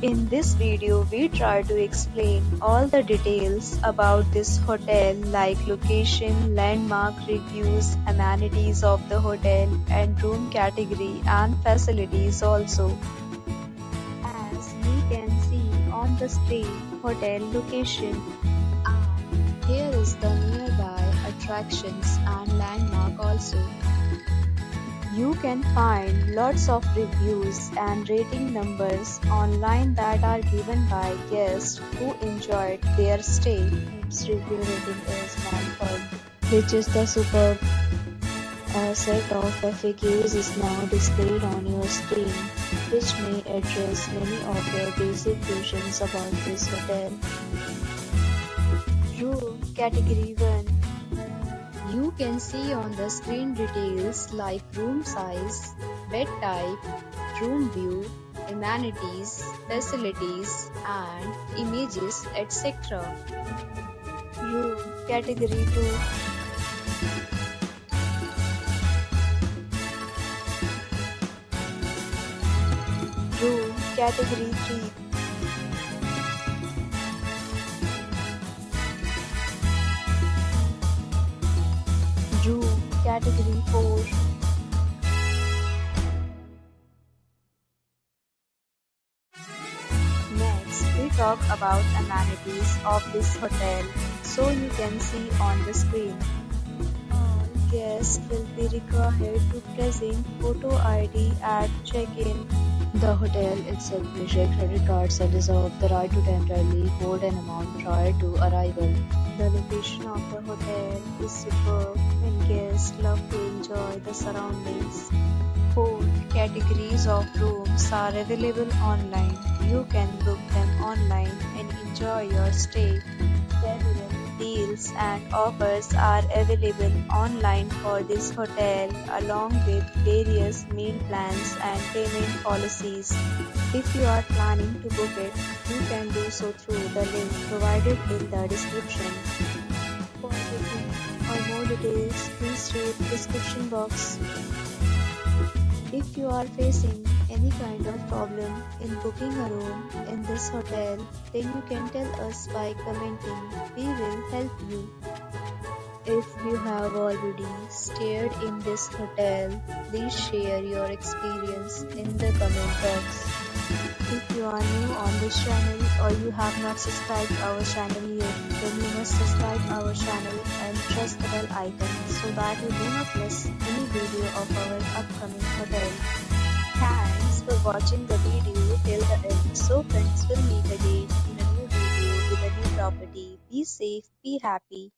In this video, we try to explain all the details about this hotel like location, landmark, reviews, amenities of the hotel, and room category and facilities also. As we can see on the screen, hotel location. And here is the nearby attractions and landmark also. You can find lots of reviews and rating numbers online that are given by guests who enjoyed their stay. Its review rating is 9, which is the superb. A set of FAQs is now displayed on your screen, which may address many of your basic questions about this hotel. Room Category 1. You can see on the screen details like room size, bed type, room view, amenities, facilities, and images, etc. Room Category 2. Room Category 3. Room Category 4. Next, we talk about amenities of this hotel, so you can see on the screen. All guests will be required to present photo ID at check-in. The hotel itself rejects credit cards and reserves the right to temporarily hold an amount prior to arrival. The location of the hotel is superb and guests love to enjoy the surroundings. 4 categories of rooms are available online. You can book them online and enjoy your stay. Several deals and offers are available online for this hotel, along with various meal plans and payment policies. If you are planning to book it, you can do so through the link provided in the description. For booking or more details, please read the description box. If you are facing any kind of problem in booking a room in this hotel, then you can tell us by commenting. We will help you. If you have already stayed in this hotel, please share your experience in the comment box. If you are new on this channel or you have not subscribed our channel yet, then you must subscribe our channel and press the bell icon so that you do not miss any video of our upcoming hotel. Thanks for watching the video till the end. So friends, will meet again in a new video with a new property. Be safe, be happy.